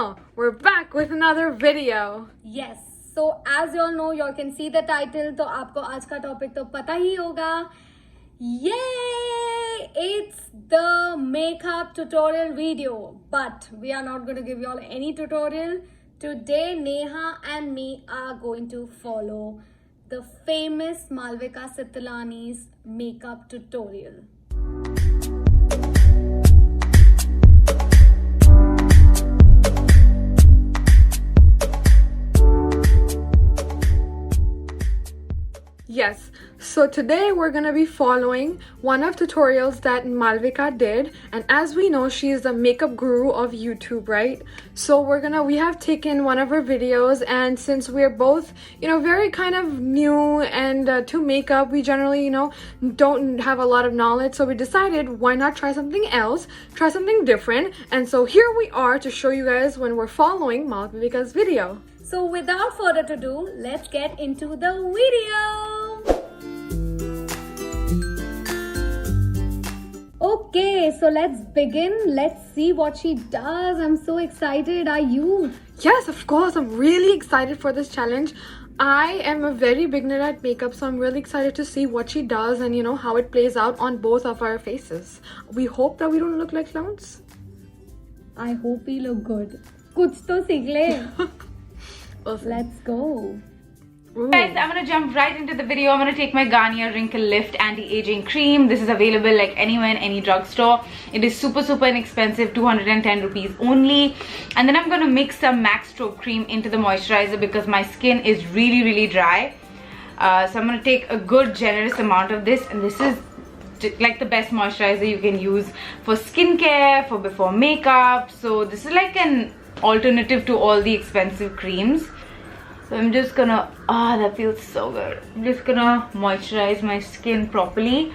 channel. We're back with another video. Yes. So as you all know, you all can see the title. तो आपको आज का topic तो पता ही होगा. Yay! It's the makeup tutorial video. But we are not going to give you all any tutorial. Today, Neha and me are going to follow the famous Malvika Sitalani's makeup tutorial. Yes, so today we're going to be following one of tutorials that Malvika did, and as we know, she is the makeup guru of YouTube, right? So we have taken one of her videos, and since we're both, very kind of new and to makeup, we generally, don't have a lot of knowledge, so we decided why not try something else, try something different, and so here we are to show you guys when we're following Malvika's video. So without further ado, let's get into the video. Okay, so let's begin. Let's see what she does. I'm so excited. Are you? Yes, of course. I'm really excited for this challenge. I am a very beginner at makeup, so I'm really excited to see what she does and how it plays out on both of our faces. We hope that we don't look like clowns. I hope we look good. Kuch to seekh le. Let's go. Ooh. Guys, I'm gonna jump right into the video. I'm gonna take my Garnier Wrinkle Lift Anti-Aging Cream. This is available like anywhere in any drugstore. It is super inexpensive, 210 rupees only. And then I'm gonna mix some MAC Strobe Cream into the moisturizer because my skin is really dry. So I'm gonna take a good generous amount of this, and this is like the best moisturizer you can use for skincare, for before makeup. So this is like an alternative to all the expensive creams. So I'm just gonna, that feels so good. I'm just gonna moisturize my skin properly.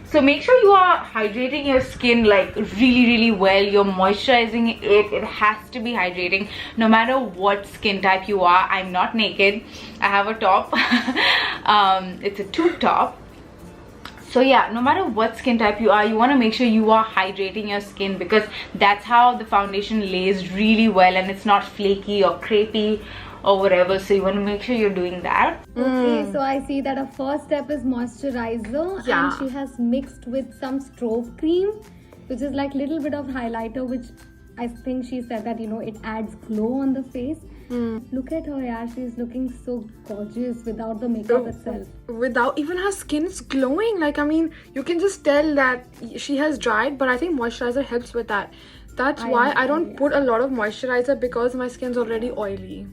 So make sure you are hydrating your skin like really well. You're moisturizing it. It has to be hydrating no matter what skin type you are. I'm not naked. I have a top. It's a tube top. So yeah, no matter what skin type you are, you want to make sure you are hydrating your skin because that's how the foundation lays really well and it's not flaky or crepey or whatever. So you want to make sure you're doing that. Okay, so I see that her first step is moisturizer, and she has mixed with some strobe cream, which is like little bit of highlighter, which I think she said that it adds glow on the face. Look at her, yeah, she's looking so gorgeous without the makeup itself. Without even her skin's glowing. Like, I mean, you can just tell that she has dried, but I think moisturizer helps with that. That's why I don't put a lot of moisturizer because my skin's already oily.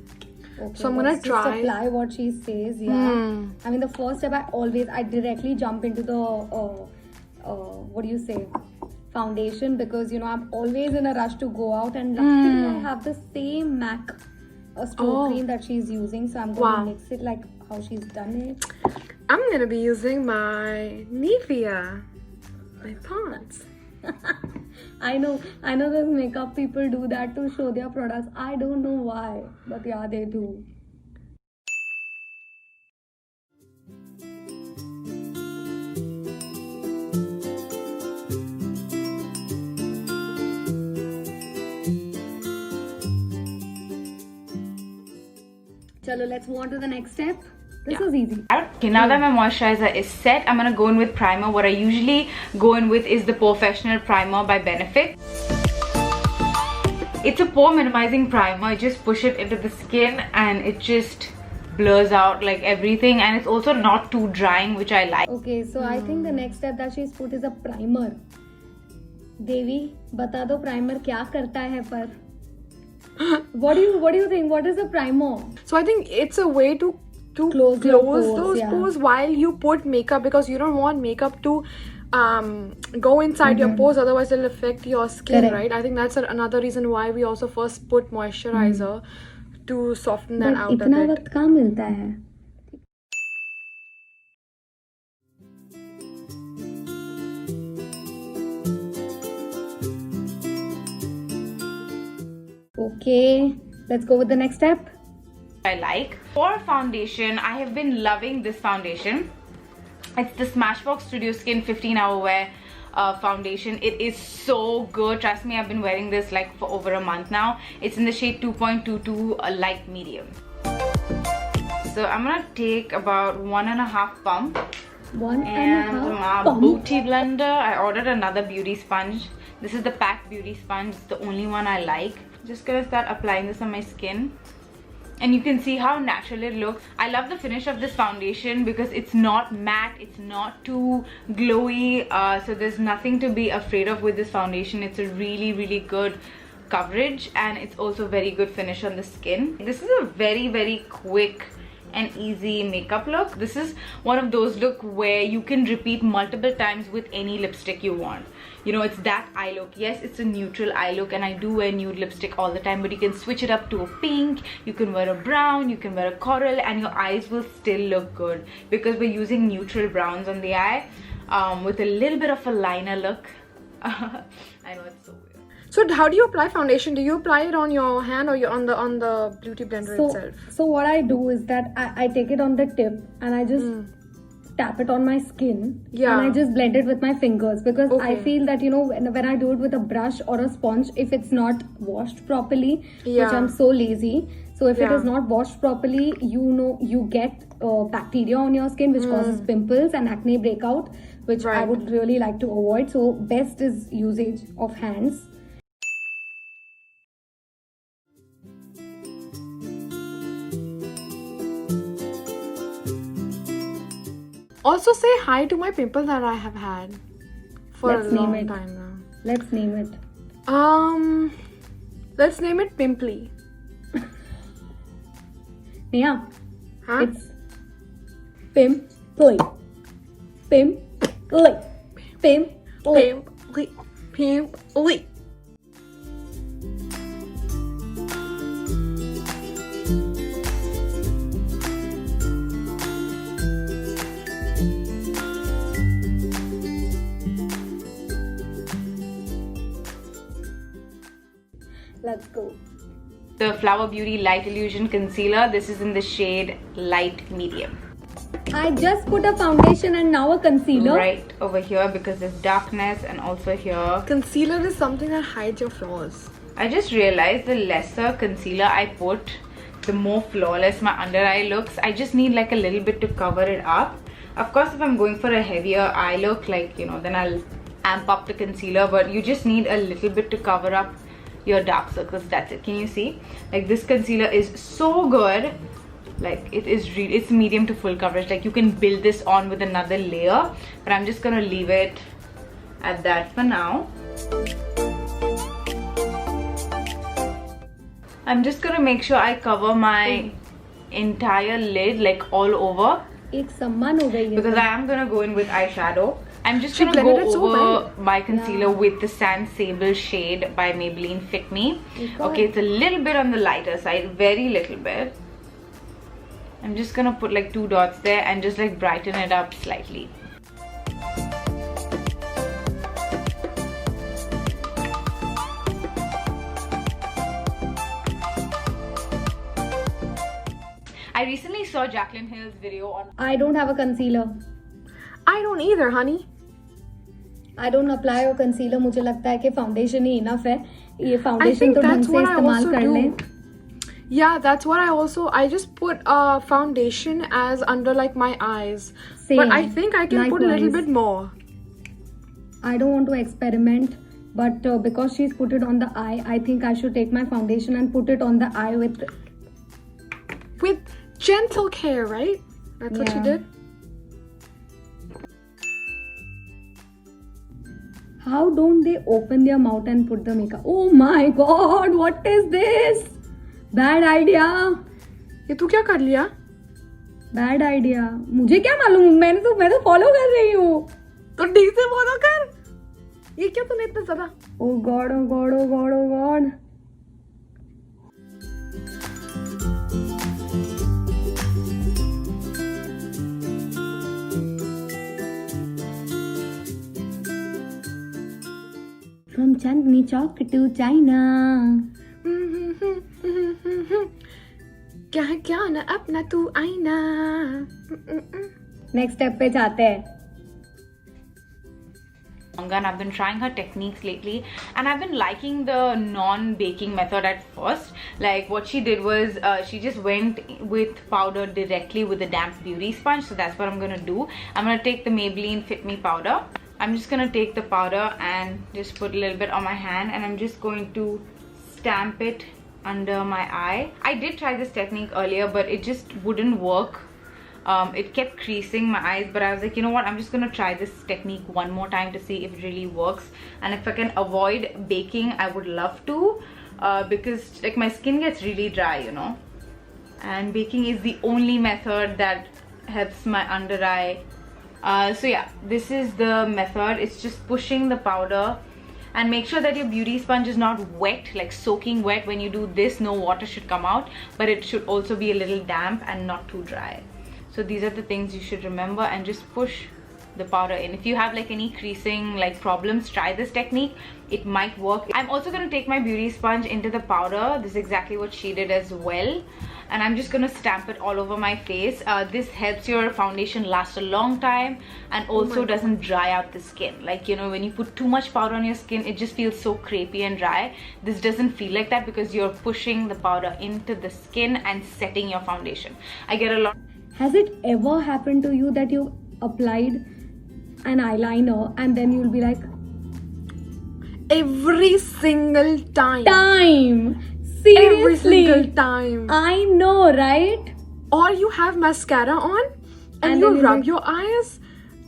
Okay, so I'm gonna try. Just apply what she says, yeah. I mean, the first step I directly jump into the what do you say, foundation, because I'm always in a rush to go out, and luckily I have the same MAC strobe cream that she's using, so I'm going to mix it like how she's done it. I'm gonna be using my Nivea, my Pond's. I know those makeup people do that to show their products. I don't know why, but yeah, they do. Chalo, let's move on to the next step. This was easy. Okay, now that my moisturizer is set, I'm gonna go in with primer. What I usually go in with is the Professional Primer by Benefit. It's a pore minimizing primer. I just push it into the skin and it just blurs out like everything, and it's also not too drying, which I like. Okay, so I think the next step that she's put is a primer. Devi, bata do primer kya karta hai par? What do you think? What is a primer? So I think it's a way to close those pores while you put makeup, because you don't want makeup to go inside your pores, otherwise it'll affect your skin. Correct. Right? I think that's another reason why we also first put moisturizer to soften that out a bit. इतना वक्त कहाँ मिलता है? Okay, let's go with the next step. I like. For foundation, I have been loving this foundation. It's the Smashbox Studio Skin 15 Hour Wear foundation. It is so good. Trust me, I've been wearing this like for over a month now. It's in the shade 2.22 light medium. So I'm gonna take about 1.5 pump. And my beauty blender. I ordered another beauty sponge. This is the Pack beauty sponge. It's the only one I like. Just gonna start applying this on my skin. And you can see how natural it looks. I love the finish of this foundation because it's not matte, it's not too glowy, so there's nothing to be afraid of with this foundation. It's a really good coverage, and it's also very good finish on the skin. This is a very quick and easy makeup look. This is one of those look where you can repeat multiple times with any lipstick you want. You know, it's that eye look. Yes, it's a neutral eye look, and I do wear nude lipstick all the time, but you can switch it up to a pink, you can wear a brown, you can wear a coral, and your eyes will still look good because we're using neutral browns on the eye with a little bit of a liner look. I know it's so weird. So how do you apply foundation? Do you apply it on your hand or you on the beauty blender itself? So what I do is that I take it on the tip and I just tap it on my skin. Yeah. And I just blend it with my fingers because Okay. I feel that, you know, when I do it with a brush or a sponge, if it's not washed properly, Yeah. which I'm so lazy. So if it Yeah. is not washed properly, you know, you get bacteria on your skin which causes pimples and acne breakout, which I Right. would really like to avoid. So best is usage of hands. Also say hi to my pimple that I have had for Let's a long name it. time now. Let's name it. Let's name it Pimply. Yeah. Huh? It's Pimply. Pimply. Pimply. Pimply. Pimply. Let's go. The Flower Beauty Light Illusion Concealer. This is in the shade light medium. I just put a foundation and now a concealer. Right over here because there's darkness, and also here. Concealer is something that hides your flaws. I just realized the lesser concealer I put, the more flawless my under eye looks. I just need like a little bit to cover it up. Of course, if I'm going for a heavier eye look, like, you know, then I'll amp up the concealer, but you just need a little bit to cover up your dark circles. That's it. Can you see? Like, this concealer is so good. Like, it's medium to full coverage. Like, you can build this on with another layer, but I'm just gonna leave it at that for now. I'm just gonna make sure I cover my entire lid, like all over, एक सम्मान हो गई है. because I am gonna go in with eyeshadow. I'm just She gonna blended go it so over well. my concealer with the Sand Sable shade by Maybelline Fit Me. God. Okay, it's a little bit on the lighter side, very little bit. I'm just gonna put like 2 dots there and just like brighten it up slightly. I recently saw Jaclyn Hill's video on. I don't have a concealer. I don't either, honey. I don't apply a concealer. मुझे लगता है कि foundation ही enough है. ये I foundation think तो ढंग that's से what I इस्तेमाल also कर do. लें. Yeah, that's what I just put foundation as under like my eyes. Same. But I think I can put a little Likewise. bit more. I don't want to experiment, but because she's put it on the eye, I think I should take my foundation and put it on the eye with. With gentle care, right? That's what you Yeah. did? How don't they open their mouth and put the makeup? Oh my god, what is this? Bad idea. ये तू क्या कर लिया? Bad idea. मुझे क्या मालूम? मैं तो follow कर रही हूँ. तो ठीक से बोलो कर. ये क्या तूने इतना ज़्यादा? Oh god, oh god, oh god, oh god. From Chandni Chowk to China. क्या है क्या ना अपना तू आईना. नेक्स्ट स्टेप पे जाते हैं. and I've been trying her techniques lately, and I've been liking the non-baking method at first. Like what she did was she just went with powder directly with the damp beauty sponge. So that's what I'm gonna do. I'm gonna take the Maybelline Fit Me powder. I'm just gonna take the powder and just put a little bit on my hand, and I'm just going to stamp it under my eye. I did try this technique earlier, but it just wouldn't work. It kept creasing my eyes, but I was like, you know what, I'm just gonna try this technique one more time to see if it really works. And if I can avoid baking, I would love to, because like my skin gets really dry, you know, and baking is the only method that helps my under eye. So yeah, this is the method. It's just pushing the powder, and make sure that your beauty sponge is not wet, like soaking wet. When you do this, no water should come out, but it should also be a little damp and not too dry. So these are the things you should remember, and just push the powder in. If you have like any creasing like problems, try this technique. It might work. I'm also going to take my beauty sponge into the powder. This is exactly what she did as well, and I'm just going to stamp it all over my face. This helps your foundation last a long time, and also doesn't dry out the skin. Like, you know, when you put too much powder on your skin, it just feels so crepey and dry. This doesn't feel like that because you're pushing the powder into the skin and setting your foundation. I get a lot. Has it ever happened to you that you applied an eyeliner and then you'll be like, Every single time. Seriously? Every single time. I know, right? Or you have mascara on and And you then you rub like- your eyes,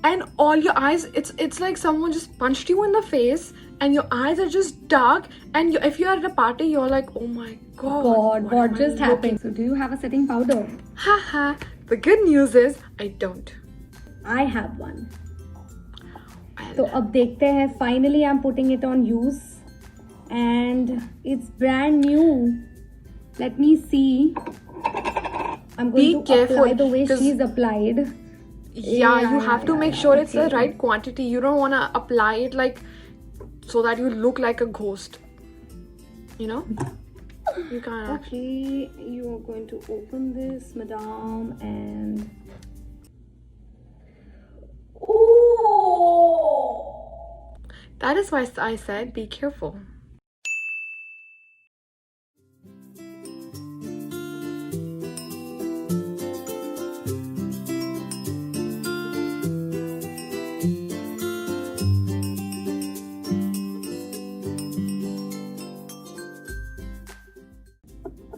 and all your eyes, it's like someone just punched you in the face, and your eyes are just dark, and if you're at a party, you're like, oh my god, God, what am I just looking- happened? So do you have a setting powder? Haha. The good news is I don't. I have one. Well, So अब देखते हैं. Finally I'm putting it on use and it's brand new. Let me see. I'm Be going to careful, apply the way 'cause- she's applied. yeah, you have to make sure it's the okay. right quantity. You don't want to apply it like so that you look like a ghost, you know. You can't. Okay, you are going to open this, madam, and That is why I said be careful.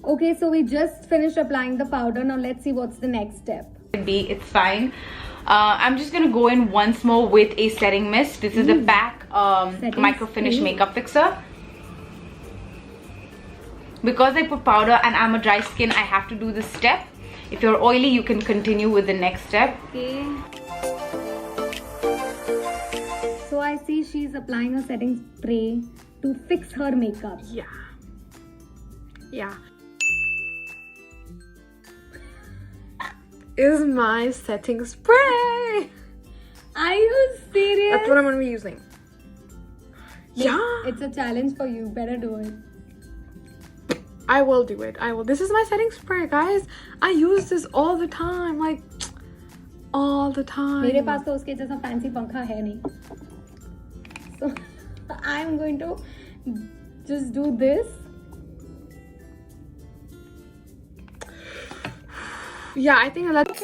okay, so we just finished applying the powder. Now let's see what's the next step. It's fine. I'm just gonna go in once more with a setting mist. This is the PAC Setting Micro Finish spray. Makeup Fixer. Because I put powder and I'm a dry skin, I have to do this step. If you're oily, you can continue with the next step. Okay. So I see she's applying a setting spray to fix her makeup. Yeah. Is my setting spray. Are you serious? That's what I'm gonna be using. Yeah, It's a challenge for you. Better do it. I will do it. I will. This is my setting spray, guys. I use this all the time, like all the time. मेरे पास तो उसके जैसा fancy पंखा है नहीं. So I'm going to just do this. Yeah, I think let's.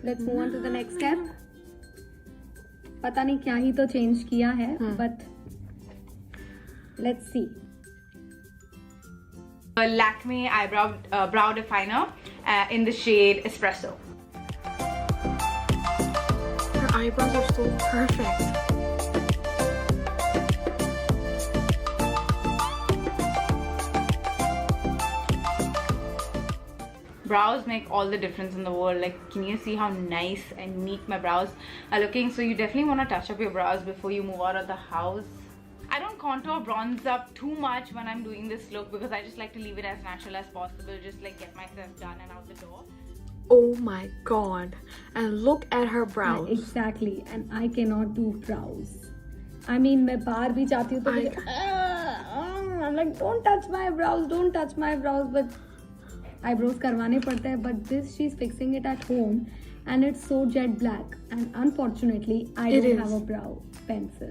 Let's move on to the next step. पता नहीं क्या ही तो change किया है, but let's see. Lakme eyebrow brow definer in the shade Espresso. Her eyebrows are so perfect. Brows make all the difference in the world. Like, can you see how nice and neat my brows are looking? So you definitely want to touch up your brows before you move out of the house. I don't contour bronze up too much when I'm doing this look because I just like to leave it as natural as possible, just like get myself done and out the door. Oh my god. And look at her brows. Exactly, and I cannot do brows. I mean, मैं बाहर भी जाती हूँ तो मुझे I'm like, don't touch my brows, but eyebrows करवाने पड़ते हैं, but this she's fixing it at home and it's so jet black, and unfortunately I don't have a brow pencil.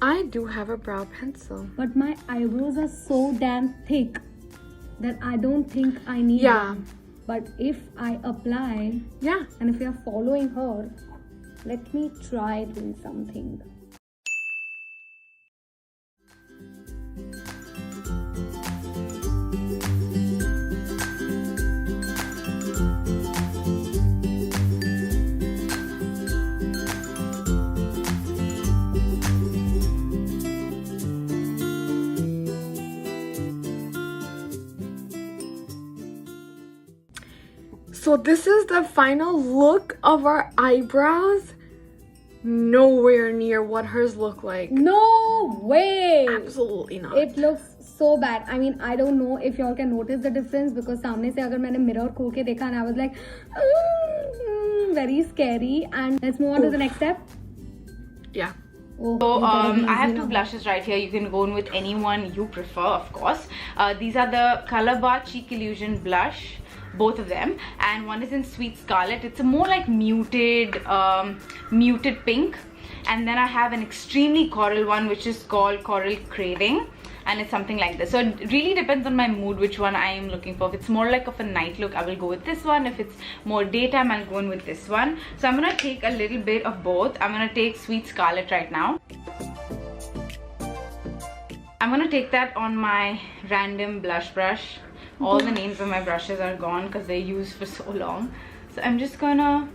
I do have a brow pencil. But my eyebrows are so damn thick that I don't think I need one. But if I apply, and if you are following her, let me try doing something. So this is the final look of our eyebrows. Nowhere near what hers look like. No way! Absolutely not. It looks so bad. I mean, I don't know if y'all can notice the difference, because सामने से अगर मैंने mirror खोल के देखा, and I was like, very scary. And let's move on to the next step. Yeah. Oh, so I have two blushes right here. You can go in with any one you prefer, of course. These are the Color Bar Cheek Illusion blush, both of them, and one is in Sweet Scarlet. It's a more like muted pink, and then I have an extremely coral one which is called Coral Craving, and it's something like this. So it really depends on my mood which one I am looking for. If it's more like of a night look, I will go with this one. If it's more daytime, I'll go in with this one. So I'm gonna take a little bit of both. I'm gonna take Sweet Scarlet right now. I'm gonna take that on my random blush brush. All the names of my brushes are gone because they're used for so long. So I'm just gonna...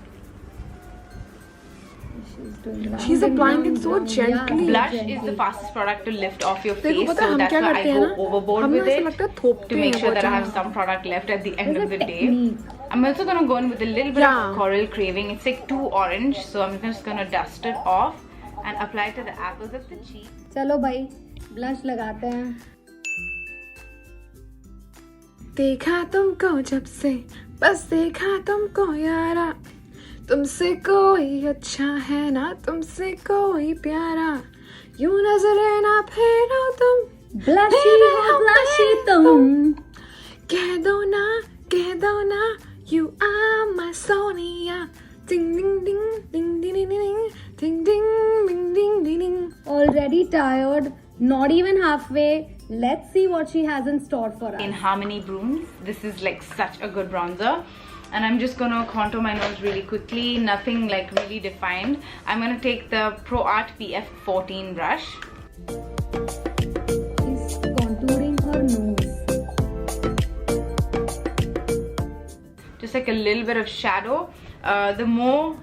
She's applying it so gently. Blush is the fastest product to lift off your face, so that's why I go overboard with it to make sure that I have some product left at the end of the day. I'm also gonna go in with a little bit of Coral Craving. It's like too orange, so I'm just gonna dust it off and apply it to the apples of the cheek. चलो भाई, blush लगाते हैं. देखा तुमको जब से, बस देखा तुमको यारा, तुमसे कोई अच्छा है ना, तुमसे कोई प्यारा, यूं नजरें ना फेरो तुम, Blushy हो blushy तुम, कह दो ना, you are my Sonia, ding ding ding ding ding ding ding ding ding ding ding ding. Already tired, not even halfway. Let's see what she has in store for us. In Harmony Brooms, this is like such a good bronzer. And I'm just gonna contour my nose really quickly, nothing like really defined. I'm gonna take the Pro Art PF14 brush. She's contouring her nose. Just like a little bit of shadow. The more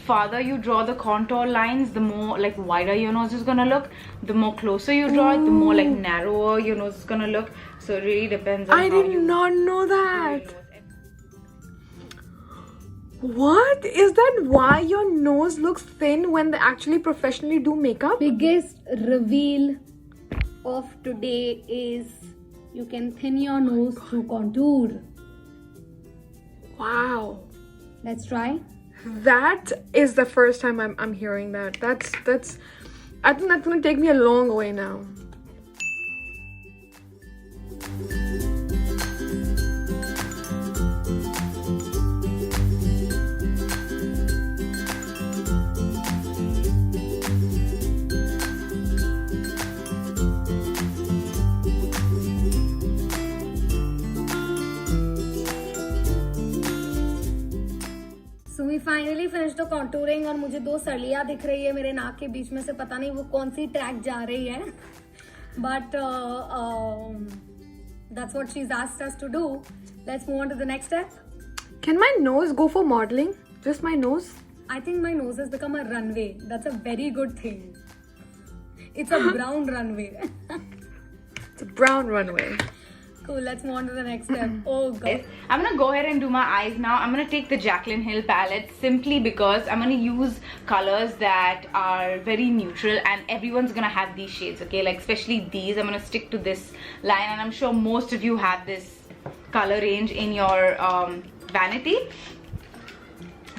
farther you draw the contour lines, the more like wider your nose is gonna look. The more closer you draw it, the more like narrower your nose is gonna look. So it really depends on I did not know that. What? Is that why your nose looks thin when they actually professionally do makeup? Biggest reveal of today is you can thin your nose through contour. Wow. Let's try. That is the first time I'm hearing that. That's I think that's gonna take me a long way now. So we finally finished the contouring और मुझे दो सरलियाँ दिख रही है मेरे नाक के बीच में से, पता नहीं वो कौन सी ट्रैक जा रही है. But that's what she's asked us to do. Let's move on to the next step. Can my nose go for modeling? Just my nose? I think my nose has become a runway. That's a very good thing. It's a brown runway. It's a brown runway. Cool, let's move on to the next step. Oh god. I'm gonna go ahead and do my eyes now. I'm gonna take the Jaclyn Hill palette simply because I'm gonna use colors that are very neutral and everyone's gonna have these shades, okay? Like especially these. I'm gonna stick to this line and I'm sure most of you have this color range in your vanity.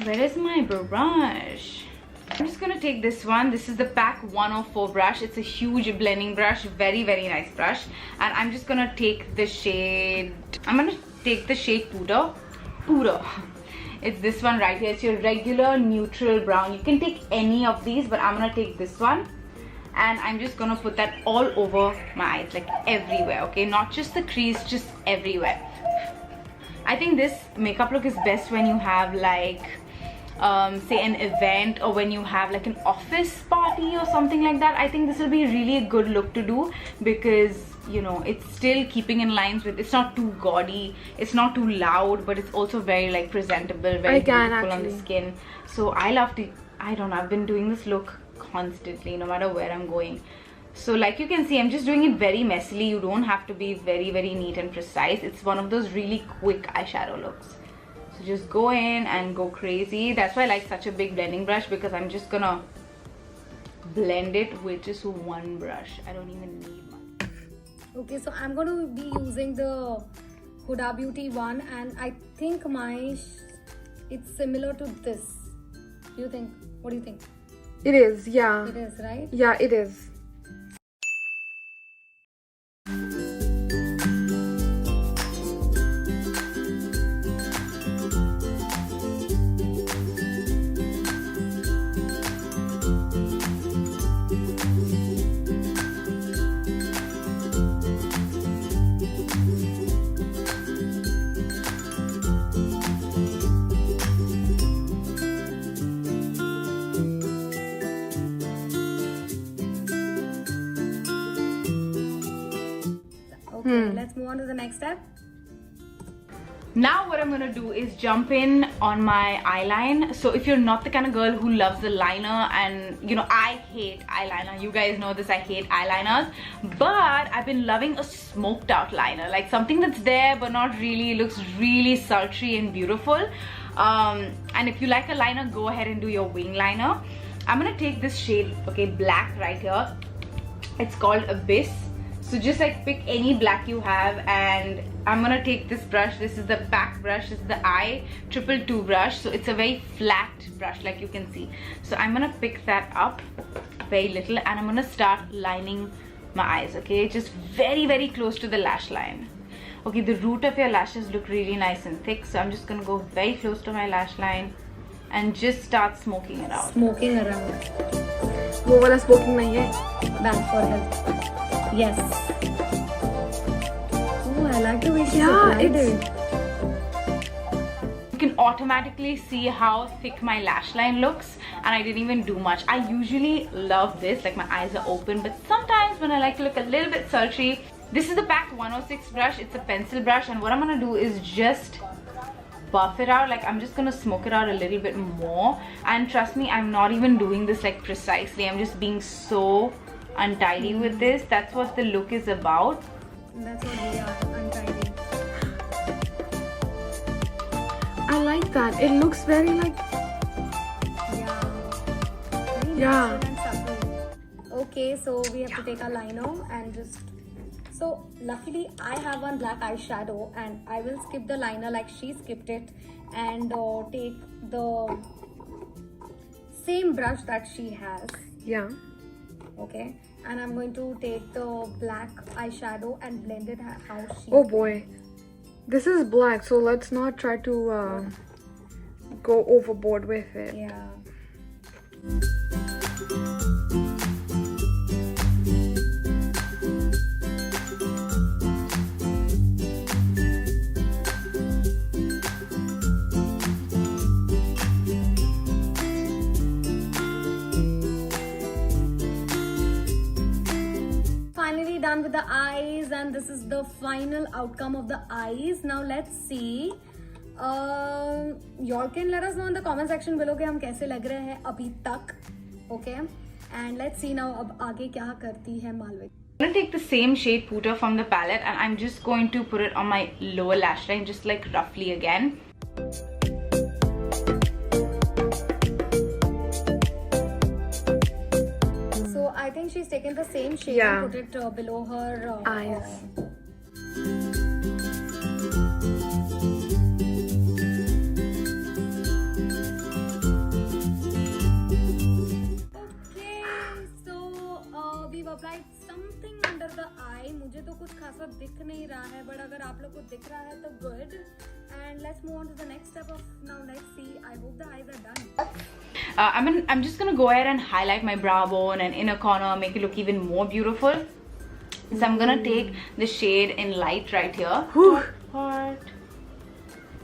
Where is my brush? I'm just gonna take this one. This is the Pack 104 brush. It's a huge blending brush, very nice brush. And I'm just gonna take the shade, Pura. It's this one right here. It's your regular neutral brown. You can take any of these, but I'm gonna take this one. And I'm just gonna put that all over my eyes, like everywhere, okay? Not just the crease, just everywhere. I think this makeup look is best when you have like say an event, or when you have like an office party or something like that. I think this will be really a good look to do, because you know, it's still keeping in lines with, it's not too gaudy, it's not too loud, but it's also very like presentable, very beautiful on the skin. So I love to, I don't know, I've been doing this look constantly no matter where I'm going. So like you can see, I'm just doing it very messily. You don't have to be very neat and precise. It's one of those really quick eyeshadow looks. So just go in and go crazy. That's why I like such a big blending brush, because I'm just gonna blend it with just one brush. I don't even need much. Okay, so I'm going to be using the Huda Beauty one, and I think it's similar to this. Do you think? What do you think? It is, yeah. It is, right? Yeah, it is. Okay, let's move on to the next step. Now what I'm gonna do is jump in on my eyeline. So if you're not the kind of girl who loves the liner, and you know, I hate eyeliner, you guys know this, I hate eyeliners, but I've been loving a smoked out liner, like something that's there but not really, looks really sultry and beautiful. And if you like a liner, go ahead and do your wing liner. I'm gonna take this shade, okay, black right here. It's called Abyss. So just like pick any black you have, and I'm gonna take this brush. This is the Pack brush. This is the I222 brush. So it's a very flat brush, like you can see. So I'm gonna pick that up very little, and I'm gonna start lining my eyes, okay? Just very close to the lash line. Okay, the root of your lashes look really nice and thick, so I'm just gonna go very close to my lash line and just start smoking it out. Smoking around. वो वाला smoking नहीं है. Bad for health. Yes. Oh, I like the way she applied it. You can automatically see how thick my lash line looks, and I didn't even do much. I usually love this, like my eyes are open, but sometimes when I like to look a little bit sultry, this is the Pack 106 brush. It's a pencil brush, and what I'm gonna do is just buff it out. Like I'm just gonna smoke it out a little bit more, and trust me, I'm not even doing this like precisely. I'm just being so untidy with this. That's what the look is about. That's what we are, untidy. I like that. It looks very like, Very Yeah. natural and subtle. Okay, so we have to take our liner and just... So luckily I have one black eyeshadow, and I will skip the liner like she skipped it, and take the same brush that she has. yeah. Okay, and I'm going to take the black eyeshadow and blend it how she... Oh boy. This is black, so let's not try to go overboard with it. Yeah. Finally done with the eyes, and this is the final outcome of the eyes. Now let's see. You can let us know in the comment section below कि हम कैसे लग रहे हैं अभी तक. Okay, and let's see now अब आगे क्या करती है Malvika. I'm going to take the same shade Puta from the palette, and I'm just going to put it on my lower lash line, just like roughly again. So I think she's taken the same shade Yeah. and put it below her Eyes. applied something under the eye. मुझे तो कुछ खासा दिख नहीं रहा है, but अगर आप लोग को दिख रहा है तो good. And let's move on to the next step of now. Let's see. I hope the eyes are done. I'm just gonna go ahead and highlight my brow bone and inner corner, make it look even more beautiful. So I'm gonna take the shade in light right here, top part,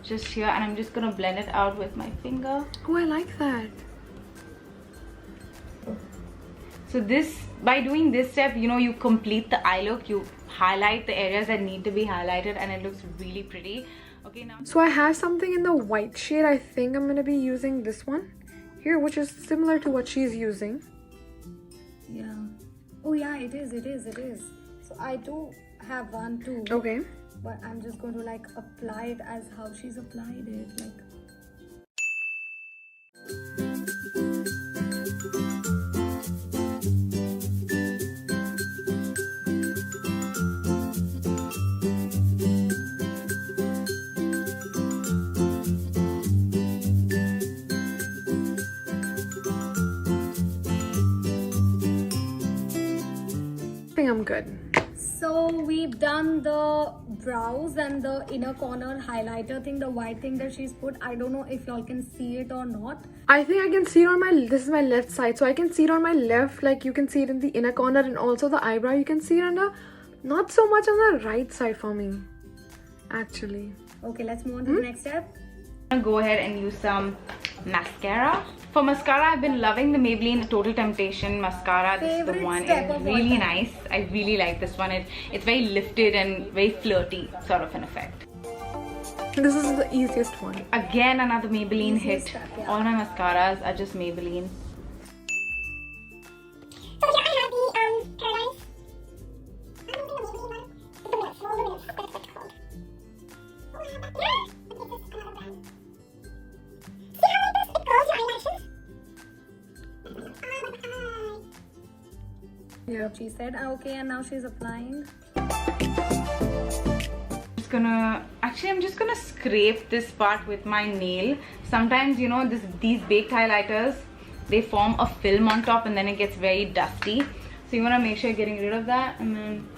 just here, and I'm just gonna blend it out with my finger. Oh, I like that. So by doing this step, you know, you complete the eye look, you highlight the areas that need to be highlighted, and it looks really pretty. Okay, now. So I have something in the white shade. I think I'm gonna be using this one here, which is similar to what she's using. Yeah. Oh yeah, it is. So I do have one too. Okay. But I'm just going to like apply it as how she's applied it, like. I think I'm good. So we've done the brows and the inner corner highlighter thing, the white thing that she's put. I don't know if y'all can see it or not. I think I can see it on this is my left side, so I can see it on my left, like you can see it in the inner corner, and also the eyebrow you can see it on the, not so much on the right side for me, actually. Okay, let's move on to the next step. I'm gonna go ahead and use some mascara. For mascara, I've been loving the Maybelline Total Temptation mascara. This is the one. It's really nice. I really like this one. It's very lifted and very flirty sort of an effect. This is the easiest one. Again, another Maybelline Easiest hit. step, yeah. All my mascaras are just Maybelline. So here I have the Paradise. I'm using the Maybelline one. It's the Luminous, more luminous, that's what it's called. Oh, I have that. Yeah! But this is another brand. See how like this? It curls your eyelashes. Yeah. She said, okay, and now she's applying. I'm just gonna scrape this part with my nail. Sometimes, you know, these baked highlighters, they form a film on top and then it gets very dusty. So you wanna make sure you're getting rid of that, and then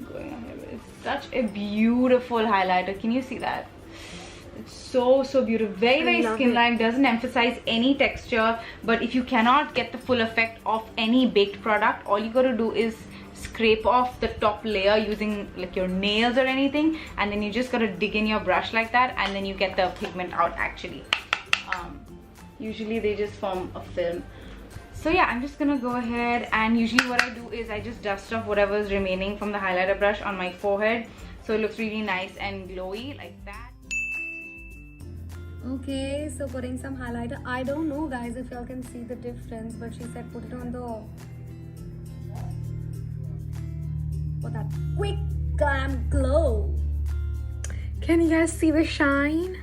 going on here. It's such a beautiful highlighter. Can you see that? It's so beautiful, very skin-like, doesn't emphasize any texture. But if you cannot get the full effect of any baked product, all you gotta do is scrape off the top layer using like your nails or anything, and then you just gotta dig in your brush like that, and then you get the pigment out actually. Usually they just form a film. So yeah, I'm just gonna go ahead, and usually what I do is I just dust off whatever is remaining from the highlighter brush on my forehead, so it looks really nice and glowy like that. Okay, so putting some highlighter. I don't know, guys, if y'all can see the difference, but she said put it on the, for that quick glam glow. Can you guys see the shine?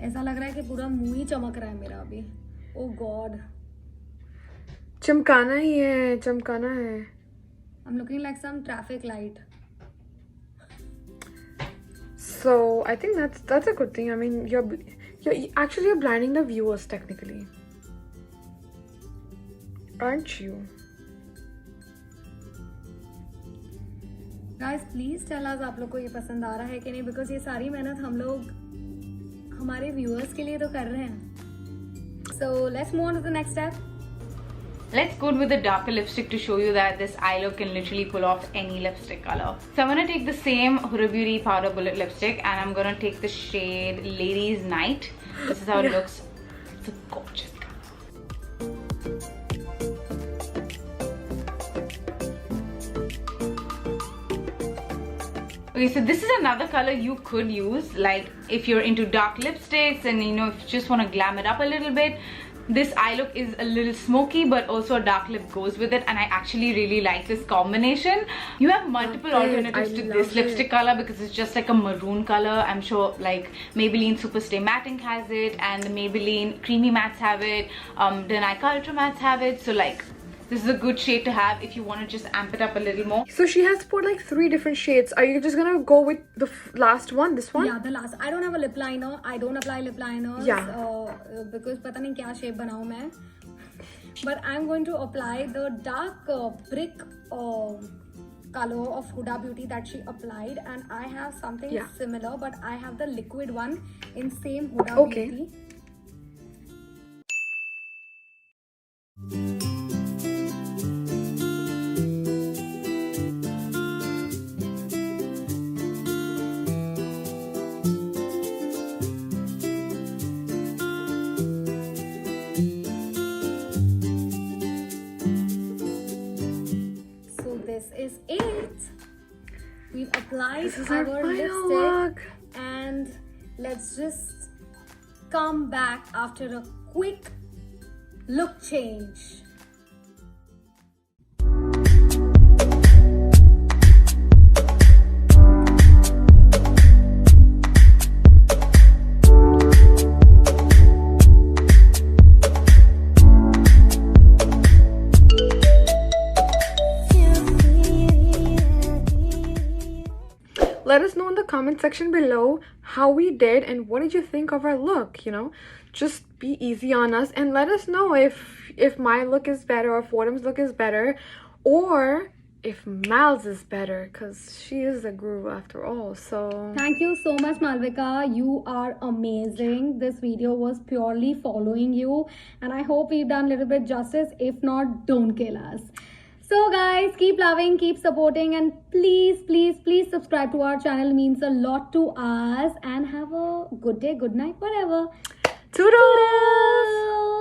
ऐसा लग रहा है कि पूरा मुंह ही चमक रहा है मेरा अभी. Oh God. चमकाना ही है, चमकाना है. I'm looking like some traffic light. So I think that's a good thing. I mean, you're blinding the viewers technically, aren't you? Guys, please tell us आप लोग को ये पसंद आ रहा है कि नहीं, because ये सारी मेहनत हम लोग हमारे viewers के लिए तो कर रहे हैं. So let's move on to the next step. Let's go with a darker lipstick to show you that this eye look can literally pull off any lipstick color. So I'm going to take the same Huda Beauty Powder Bullet lipstick, and I'm going to take the shade Ladies Night. This is how it looks. It's a gorgeous color. Okay, so this is another color you could use, like if you're into dark lipsticks and you know, if you just want to glam it up a little bit. This eye look is a little smoky, but also a dark lip goes with it, and I actually really like this combination. You have multiple alternatives to this lipstick color because it's just like a maroon color. I'm sure like Maybelline Superstay Matting has it, and the Maybelline Creamy Mattes have it, the Nykaa Ultra Mattes have it. So like, this is a good shade to have if you want to just amp it up a little more. So she has put like 3 different shades. Are you just gonna go with the last one, this one? Yeah, the last. I don't have a lip liner. I don't apply lip liners. Yeah. Because पता नहीं क्या shape बनाऊँ मैं. but I'm going to apply the dark brick color of Huda Beauty that she applied, and I have something Yeah. similar, but I have the liquid one in same Huda Okay. Beauty. So this is it. We've applied This is our final lipstick, look. and let's just come back after a quick look change. Let us know in the comment section below how we did and what did you think of our look, you know? Just be easy on us and let us know if my look is better or if Autumn's look is better, or if Mal's is better, because she is the guru after all. So Thank you so much, Malvika. You are amazing. This video was purely following you, and I hope we've done a little bit justice. If not, don't kill us. So guys, keep loving, keep supporting, and please subscribe to our channel. It means a lot to us. And have a good day, good night, whatever. toodles! Toodles!